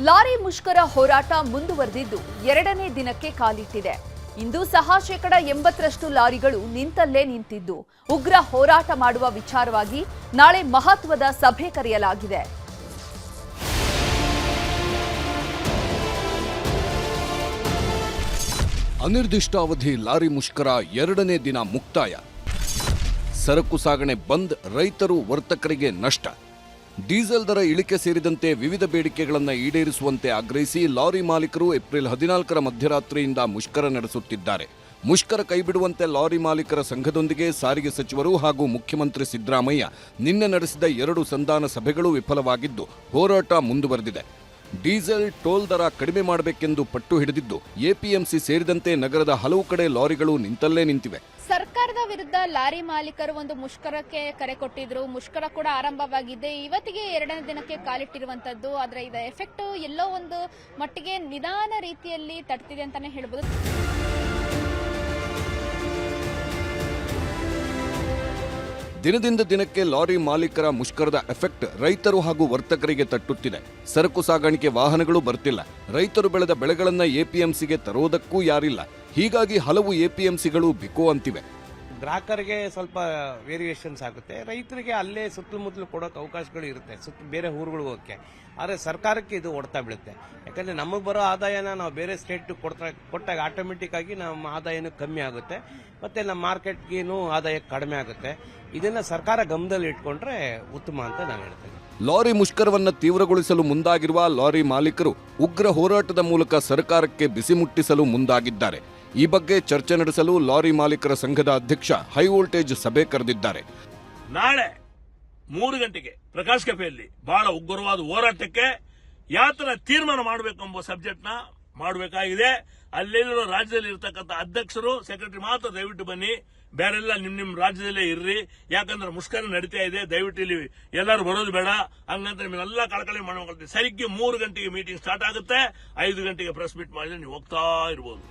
Lorry ಮುಷ್ಕರ ಹೋರಾಟ ಮುಂದುವರೆದಿದ್ದು ಎರಡನೇ ದಿನಕ್ಕೆ ಕಾಲಿಟ್ಟಿದೆ. ಇಂದು ಸಹ 80% ಲಾರಿಗಳು ನಿಂತಲ್ಲೇ ನಿಂತಿದ್ದು ಉಗ್ರ ಹೋರಾಟ ಮಾಡುವ ವಿಚಾರವಾಗಿ ನಾಳೆ ಮಹತ್ವದ ಸಭೆ ಕರೆಯಲಾಗಿದೆ. ಅನಿರ್ದಿಷ್ಟಾವಧಿ ಲಾರಿ ಮುಷ್ಕರ ಎರಡನೇ ದಿನ ಮುಕ್ತಾಯ. ಸರಕು ಸಾಗಣೆ ಬಂದ್, ರೈತರು ವರ್ತಕರಿಗೆ ನಷ್ಟ. ಡೀಸೆಲ್ ದರ ಇಳಿಕೆ ಸೇರಿದಂತೆ ವಿವಿಧ ಬೇಡಿಕೆಗಳನ್ನು ಈಡೇರಿಸುವಂತೆ ಆಗ್ರಹಿಸಿ ಲಾರಿ ಮಾಲೀಕರು ಏಪ್ರಿಲ್ 14ರ ಮಧ್ಯರಾತ್ರಿಯಿಂದ ಮುಷ್ಕರ ನಡೆಸುತ್ತಿದ್ದಾರೆ. ಮುಷ್ಕರ ಕೈಬಿಡುವಂತೆ ಲಾರಿ ಮಾಲೀಕರ ಸಂಘದೊಂದಿಗೆ ಸಾರಿಗೆ ಸಚಿವರು ಹಾಗೂ ಮುಖ್ಯಮಂತ್ರಿ ಸಿದ್ದರಾಮಯ್ಯ ನಿನ್ನೆ ನಡೆಸಿದ 2 ಸಂಧಾನ ಸಭೆಗಳು ವಿಫಲವಾಗಿದ್ದು ಹೋರಾಟ ಮುಂದುವರೆದಿದೆ. ಡೀಸೆಲ್ ಟೋಲ್ ದರ ಕಡಿಮೆ ಮಾಡಬೇಕೆಂದು ಪಟ್ಟು ಹಿಡಿದಿದ್ದು ಎಪಿಎಂಸಿ ಸೇರಿದಂತೆ ನಗರದ ಹಲವು ಕಡೆ ಲಾರಿಗಳು ನಿಂತಲ್ಲೇ ನಿಂತಿವೆ. ಸರ್ಕಾರದ ವಿರುದ್ಧ ಲಾರಿ ಮಾಲೀಕರು ಒಂದು ಮುಷ್ಕರಕ್ಕೆ ಕರೆ ಕೊಟ್ಟಿದ್ರು. ಮುಷ್ಕರ ಕೂಡ ಆರಂಭವಾಗಿದೆ. ಇವತ್ತಿಗೆ ಎರಡನೇ ದಿನಕ್ಕೆ ಕಾಲಿಟ್ಟಿರುವಂತದ್ದು. ಆದ್ರೆ ಇದರ ಎಫೆಕ್ಟ್ ಎಲ್ಲೋ ಒಂದು ಮಟ್ಟಿಗೆ ನಿಧಾನ ರೀತಿಯಲ್ಲಿ ತಡ್ತಿದೆ ಅಂತಾನೆ ಹೇಳ್ಬೋದು. ದಿನದಿಂದ ದಿನಕ್ಕೆ ಲಾರಿ ಮಾಲೀಕರ ಮುಷ್ಕರದ ಎಫೆಕ್ಟ್ ರೈತರು ಹಾಗೂ ವರ್ತಕರಿಗೆ ತಟ್ಟುತ್ತಿದೆ. ಸರಕು ಸಾಗಾಣಿಕೆ ವಾಹನಗಳು ಬರ್ತಿಲ್ಲ. ರೈತರು ಬೆಳೆದ ಬೆಳೆಗಳನ್ನು ಎಪಿಎಂಸಿಗೆ ತರೋದಕ್ಕೂ ಯಾರಿಲ್ಲ. ಹೀಗಾಗಿ ಹಲವು ಎಪಿಎಂಸಿಗಳು ಬಿಕೋ ಅಂತಿವೆ. ಗ್ರಾಹಕರಿಗೆ ಸ್ವಲ್ಪ ವೇರಿಯೇಷನ್ಸ್ ಆಗುತ್ತೆ, ರೈತರಿಗೆ ಅಲ್ಲೇ ಸುತ್ತಮುತ್ತಲು ಕೊಡೋಕೆ ಅವಕಾಶಗಳು ಇರುತ್ತೆ, ಬೇರೆ ಊರುಗಳಿಗೆ ಹೋಗಕ್ಕೆ. ಆದರೆ ಸರ್ಕಾರಕ್ಕೆ ಇದು ಹೊಡ್ತಾ ಬೀಳುತ್ತೆ. ಯಾಕಂದ್ರೆ ನಮಗೆ ಬರೋ ಆದಾಯನ ನಾವು ಬೇರೆ ಸ್ಟೇಟ್ ಕೊಟ್ಟಾಗ ಆಟೋಮೆಟಿಕ್ ಆಗಿ ನಮ್ಮ ಆದಾಯನೂ ಕಮ್ಮಿ ಆಗುತ್ತೆ, ಮತ್ತೆ ನಮ್ಮ ಮಾರ್ಕೆಟ್ಗೇನು ಆದಾಯ ಕಡಿಮೆ ಆಗುತ್ತೆ. ಇದನ್ನ ಸರ್ಕಾರ ಗಮನದಲ್ಲಿ ಇಟ್ಕೊಂಡ್ರೆ ಉತ್ತಮ ಅಂತ ನಾನು ಹೇಳ್ತೇನೆ. ಲಾರಿ ಮುಷ್ಕರವನ್ನು ತೀವ್ರಗೊಳಿಸಲು ಮುಂದಾಗಿರುವ ಲಾರಿ ಮಾಲೀಕರು ಉಗ್ರ ಹೋರಾಟದ ಮೂಲಕ ಸರ್ಕಾರಕ್ಕೆ ಬಿಸಿ ಮುಟ್ಟಿಸಲು ಮುಂದಾಗಿದ್ದಾರೆ. ಈ ಬಗ್ಗೆ ಚರ್ಚೆ ನಡೆಸಲು ಲಾರಿ ಮಾಲೀಕರ ಸಂಘದ ಅಧ್ಯಕ್ಷ ಹೈ ವೋಲ್ಟೇಜ್ ಸಭೆ ಕರೆದಿದ್ದಾರೆ. ನಾಳೆ 3 ಗಂಟೆಗೆ ಪ್ರಕಾಶ್ ಕೆಫೆಯಲ್ಲಿ ಬಹಳ ಉಗ್ರವಾದ ಹೋರಾಟಕ್ಕೆ ಯಾವ ತೀರ್ಮಾನ ಮಾಡಬೇಕು ಎಂಬ ಸಬ್ಜೆಕ್ಟ್ ನ ಮಾಡಬೇಕಾಗಿದೆ. ಅಲ್ಲೆಲ್ಲರೂ ರಾಜ್ಯದಲ್ಲಿ ಇರತಕ್ಕಂಥ ಅಧ್ಯಕ್ಷರು, ಸೆಕ್ರೆಟರಿ ಮಾತ್ರ ದಯವಿಟ್ಟು ಬನ್ನಿ, ಬೇರೆಲ್ಲ ನಿಮ್ ರಾಜ್ಯದಲ್ಲೇ ಇರ್ರಿ. ಯಾಕಂದ್ರೆ ಮುಷ್ಕರ ನಡೀತಾ ಇದೆ, ದಯವಿಟ್ಟು ಇಲ್ಲಿ ಎಲ್ಲರೂ ಬರೋದು ಬೇಡ. ಹಂಗಂತ ನಿಮ್ಮೆಲ್ಲ ಕಳಕಳಿ ಮಾಡಬೇಕು. ಸರಿಗ್ಗೆ 3 ಗಂಟೆಗೆ ಮೀಟಿಂಗ್ ಸ್ಟಾರ್ಟ್ ಆಗುತ್ತೆ. 5 ಗಂಟೆಗೆ ಪ್ರೆಸ್ ಮೀಟ್ ಮಾಡಿದ್ರೆ ನೀವು ಹೋಗ್ತಾ ಇರಬಹುದು.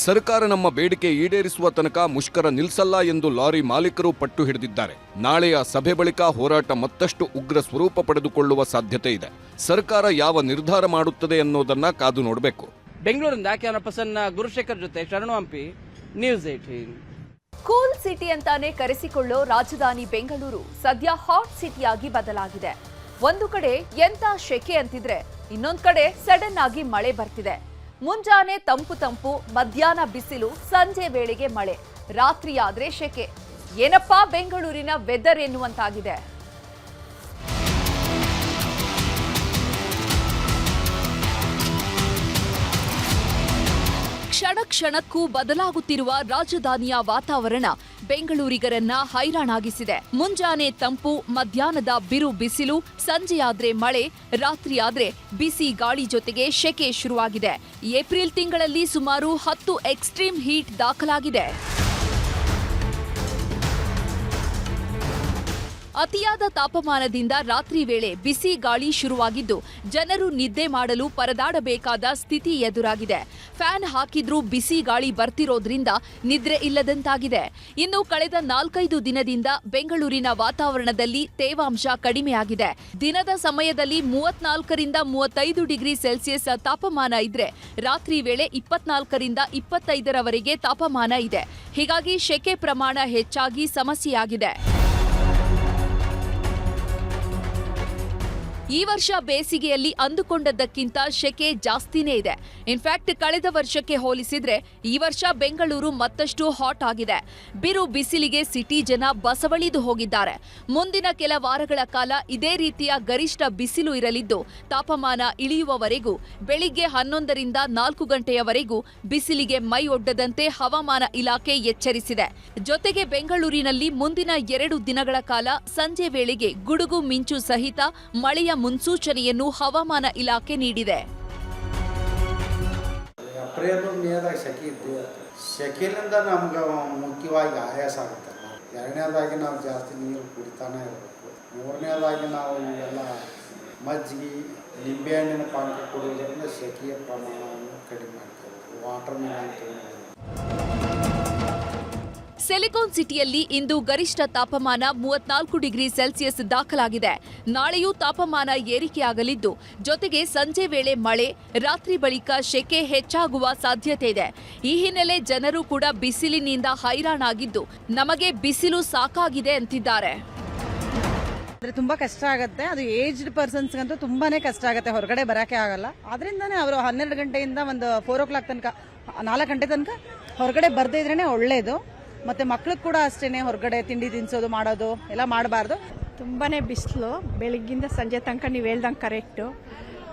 ಸರ್ಕಾರ ನಮ್ಮ ಬೇಡಿಕೆ ಈಡೇರಿಸುವ ತನಕ ಮುಷ್ಕರ ನಿಲ್ಲಿಸಲ್ಲ ಎಂದು ಲಾರಿ ಮಾಲೀಕರು ಪಟ್ಟು ಹಿಡಿದಿದ್ದಾರೆ. ನಾಳೆಯ ಸಭೆ ಬಳಿಕ ಹೋರಾಟ ಮತ್ತಷ್ಟು ಉಗ್ರ ಸ್ವರೂಪ ಪಡೆದುಕೊಳ್ಳುವ ಸಾಧ್ಯತೆ ಇದೆ. ಸರ್ಕಾರ ಯಾವ ನಿರ್ಧಾರ ಮಾಡುತ್ತದೆ ಅನ್ನೋದನ್ನ ಕಾದು ನೋಡಬೇಕು. ಬೆಂಗಳೂರಿನಿಂದ ಕ್ಯಾಮರಾ ಪರ್ಸನ್ ಗುರುಶೇಖರ್ ಜೊತೆ ಶರಣು ಹಂಪಿ, ನ್ಯೂಸ್ 18. ಕೂಲ್ ಸಿಟಿ ಅಂತಾನೆ ಕರೆಸಿಕೊಳ್ಳೋ ರಾಜಧಾನಿ ಬೆಂಗಳೂರು ಸದ್ಯ ಹಾಟ್ ಸಿಟಿಯಾಗಿ ಬದಲಾಗಿದೆ. ಒಂದು ಕಡೆ ಎಂತ ಶೆಕೆ ಅಂತಿದ್ರೆ ಇನ್ನೊಂದು ಕಡೆ ಸಡನ್ ಆಗಿ ಮಳೆ ಬರ್ತಿದೆ. ಮುಂಜಾನೆ ತಂಪು, ಮಧ್ಯಾಹ್ನ ಬಿಸಿಲು, ಸಂಜೆ ವೇಳೆಗೆ ಮಳೆ, ರಾತ್ರಿಯಾದ್ರೆ ಶೆಕೆ. ಏನಪ್ಪಾ ಬೆಂಗಳೂರಿನ ವೆದರ್ ಎನ್ನುವಂತಾಗಿದೆ. ಕ್ಷಣಕ್ಕೂ ಬದಲಾಗುತ್ತಿರುವ ರಾಜಧಾನಿಯ ವಾತಾವರಣ ಬೆಂಗಳೂರಿಗರನ್ನ ಹೈರಾಣಾಗಿಸಿದೆ. ಮುಂಜಾನೆ ತಂಪು, ಮಧ್ಯಾಹ್ನದ ಬಿರು ಬಿಸಿಲು, ಸಂಜೆಯಾದ್ರೆ ಮಳೆ, ರಾತ್ರಿಯಾದ್ರೆ ಬಿಸಿ ಗಾಳಿ ಜೊತೆಗೆ ಶೆಕೆ ಶುರುವಾಗಿದೆ. ಏಪ್ರಿಲ್ ತಿಂಗಳಲ್ಲಿ ಸುಮಾರು 10 ಎಕ್ಸ್ಟ್ರೀಮ್ ಹೀಟ್ ದಾಖಲಾಗಿದೆ. ಅತಿಯಾದ ತಾಪಮಾನದಿಂದ ರಾತ್ರಿ ವೇಳೆ ಬಿಸಿ ಗಾಳಿ ಶುರುವಾಗಿದ್ದು ಜನರು ನಿದ್ದೆ ಮಾಡಲು ಪರದಾಡಬೇಕಾದ ಸ್ಥಿತಿ ಎದುರಾಗಿದೆ. ಫ್ಯಾನ್ ಹಾಕಿದ್ರೂ ಬಿಸಿ ಗಾಳಿ ಬರ್ತಿರೋದ್ರಿಂದ ನಿದ್ರೆ ಇಲ್ಲದಂತಾಗಿದೆ. ಇನ್ನು ಕಳೆದ 4-5 ದಿನದಿಂದ ಬೆಂಗಳೂರಿನ ವಾತಾವರಣದಲ್ಲಿ ತೇವಾಂಶ ಕಡಿಮೆಯಾಗಿದೆ. ದಿನದ ಸಮಯದಲ್ಲಿ 34ರಿಂದ 35 ಡಿಗ್ರಿ ಸೆಲ್ಸಿಯಸ್ ತಾಪಮಾನ ಇದ್ರೆ ರಾತ್ರಿ ವೇಳೆ 24ರಿಂದ 25ರವರೆಗೆ ತಾಪಮಾನ ಇದೆ. ಹೀಗಾಗಿ ಶೆಕೆ ಪ್ರಮಾಣ ಹೆಚ್ಚಾಗಿ ಸಮಸ್ಯೆಯಾಗಿದೆ. ಈ ವರ್ಷ ಬೇಸಿಗೆಯಲ್ಲಿ ಅಂದುಕೊಂಡದ್ದಕ್ಕಿಂತ ಶೆಕೆ ಜಾಸ್ತಿನೇ ಇದೆ. ಇನ್ಫ್ಯಾಕ್ಟ್ ಕಳೆದ ವರ್ಷಕ್ಕೆ ಹೋಲಿಸಿದ್ರೆ ಈ ವರ್ಷ ಬೆಂಗಳೂರು ಮತ್ತಷ್ಟು ಹಾಟ್ ಆಗಿದೆ. ಬಿರು ಬಿಸಿಲಿಗೆ ಸಿಟಿ ಜನ ಬಸವಳಿದು ಹೋಗಿದ್ದಾರೆ. ಮುಂದಿನ ಕೆಲ ವಾರಗಳ ಕಾಲ ಇದೇ ರೀತಿಯ ಗರಿಷ್ಠ ಬಿಸಿಲು ಇರಲಿದ್ದು ತಾಪಮಾನ ಇಳಿಯುವವರೆಗೂ ಬೆಳಿಗ್ಗೆ 11ರಿಂದ 4 ಗಂಟೆಯವರೆಗೂ ಬಿಸಿಲಿಗೆ ಮೈ ಒಡ್ಡದಂತೆ ಹವಾಮಾನ ಇಲಾಖೆ ಎಚ್ಚರಿಸಿದೆ. ಜೊತೆಗೆ ಬೆಂಗಳೂರಿನಲ್ಲಿ ಮುಂದಿನ 2 ದಿನಗಳ ಕಾಲ ಸಂಜೆ ವೇಳೆಗೆ ಗುಡುಗು ಮಿಂಚು ಸಹಿತ ಮಳೆಯ ಮುನ್ಸೂಚನೆಯನ್ನು ಹವಾಮಾನ ಇಲಾಖೆ ನೀಡಿದೆ. ಏಪ್ರಿಲ್ ಮೇದಾಗ ಸೆಕೆ ಇದ್ದು ಸೆಕೆಯಿಂದ ನಮ್ಗೆ ಮುಖ್ಯವಾಗಿ ಆಯಾಸ ಆಗುತ್ತೆ. ಎರಡನೇದಾಗಿ ನಾವು ಜಾಸ್ತಿ ನೀರು ಕುಡಿತಾನೆ ಇರಬೇಕು. ಮೂರನೇದಾಗಿ ನಾವು ಎಲ್ಲ ಮಜ್ಜಿಗೆ, ನಿಂಬೆಹಣ್ಣಿನ ಪಾನಕ ಕುಡಿಯೋದ್ರಿಂದ ಸೆಕೆಯ ಪ್ರಮಾಣವನ್ನು ಕಡಿಮೆ ಮಾಡ್ಕೋಬೇಕು. ವಾಟರ್ ಮೆಲನ್ ಸಿಲಿಕಾನ್ ಸಿಟಿಯಲ್ಲಿ ಇಂದು ಗರಿಷ್ಠ ತಾಪಮಾನ 34 ಡಿಗ್ರಿ ಸೆಲ್ಸಿಯಸ್ ದಾಖಲಾಗಿದೆ. ನಾಳೆಯೂ ತಾಪಮಾನ ಏರಿಕೆಯಾಗಲಿದ್ದು, ಜೊತೆಗೆ ಸಂಜೆ ವೇಳೆ ಮಳೆ, ರಾತ್ರಿ ಬಳಿಕ ಶೆಕೆ ಹೆಚ್ಚಾಗುವ ಸಾಧ್ಯತೆ ಇದೆ. ಈ ಹಿನ್ನೆಲೆ ಜನರು ಕೂಡ ಬಿಸಿಲಿನಿಂದ ಹೈರಾಣಾಗಿದ್ದು, ನಮಗೆ ಬಿಸಿಲು ಸಾಕಾಗಿದೆ ಅಂತಿದ್ದಾರೆ. ತುಂಬಾ ಕಷ್ಟ ಆಗುತ್ತೆ. ಅದು ಏಜ್ಡ್ ಪರ್ಸನ್ಸ್ಗಂತೂ ತುಂಬಾನೇ ಕಷ್ಟ ಆಗುತ್ತೆ, ಹೊರಗಡೆ ಬರಕ್ಕೆ ಆಗಲ್ಲ. ಅದರಿಂದಾನೇ ಅವರು 12 ಗಂಟೆಯಿಂದ ಒಂದು 4 o'clock ತನಕ 4 ಗಂಟೆ ತನಕ ಹೊರಗಡೆ ಬರ್ದೇ ಇದ್ರೇನೆ ಒಳ್ಳೇದು. ಮತ್ತೆ ಮಕ್ಳಿಗೆ ಕೂಡ ಅಷ್ಟೇನೆ ಹೊರಗಡೆ ತಿಂಡಿ ತಿನ್ಸೋದು ಮಾಡೋದು ಎಲ್ಲ ಮಾಡಬಾರ್ದು. ತುಂಬಾನೇ ಬಿಸಿಲು, ಬೆಳಿಗ್ಗಿಂದ ಸಂಜೆ ತನಕ ನೀವು ಹೇಳ್ದಂಗೆ ಕರೆಕ್ಟು.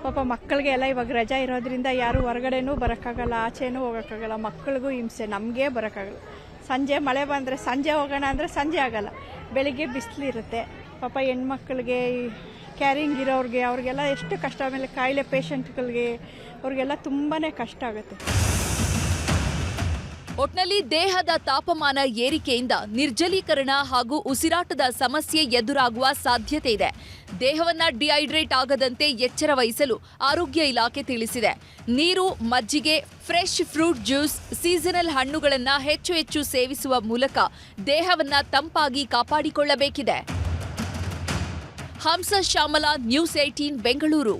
ಪಾಪ ಮಕ್ಕಳಿಗೆ ಎಲ್ಲ ಇವಾಗ ರಜಾ ಇರೋದ್ರಿಂದ ಯಾರು ಹೊರಗಡೆನೂ ಬರೋಕ್ಕಾಗಲ್ಲ, ಆಚೆನೂ ಹೋಗೋಕ್ಕಾಗಲ್ಲ. ಮಕ್ಕಳಿಗೂ ಹಿಂಸೆ, ನಮಗೆ ಬರೋಕ್ಕಾಗಲ್ಲ. ಸಂಜೆ ಮಳೆ ಬಂದರೆ ಸಂಜೆ ಹೋಗೋಣ ಅಂದರೆ ಸಂಜೆ ಆಗಲ್ಲ, ಬೆಳಿಗ್ಗೆ ಬಿಸಿಲಿರುತ್ತೆ. ಪಾಪ ಹೆಣ್ಮಕ್ಳಿಗೆ, ಕ್ಯಾರಿಂಗ್ ಇರೋರಿಗೆ, ಅವ್ರಿಗೆಲ್ಲ ಎಷ್ಟು ಕಷ್ಟ. ಆಮೇಲೆ ಕಾಯಿಲೆ ಪೇಷಂಟ್ಗಳಿಗೆ ಅವ್ರಿಗೆಲ್ಲ ತುಂಬಾ ಕಷ್ಟ ಆಗುತ್ತೆ. ಒಟ್ನಲ್ಲಿ ದೇಹದ ತಾಪಮಾನ ಏರಿಕೆಯಿಂದ ನಿರ್ಜಲೀಕರಣ ಹಾಗೂ ಉಸಿರಾಟದ ಸಮಸ್ಯೆ ಎದುರಾಗುವ ಸಾಧ್ಯತೆ ಇದೆ. ದೇಹವನ್ನ ಡಿಹೈಡ್ರೇಟ್ ಆಗದಂತೆ ಎಚ್ಚರ ವಹಿಸಲು ಆರೋಗ್ಯ ಇಲಾಖೆ ತಿಳಿಸಿದೆ. ನೀರು, ಮಜ್ಜಿಗೆ, ಫ್ರೆಶ್ ಫ್ರೂಟ್ ಜ್ಯೂಸ್, ಸೀಸನಲ್ ಹಣ್ಣುಗಳನ್ನು ಹೆಚ್ಚು ಸೇವಿಸುವ ಮೂಲಕ ದೇಹವನ್ನ ತಂಪಾಗಿ ಕಾಪಾಡಿಕೊಳ್ಳಬೇಕಿದೆ. ಹಂಸ ಶ್ಯಾಮಲಾ, ನ್ಯೂಸ್ 18 ಬೆಂಗಳೂರು.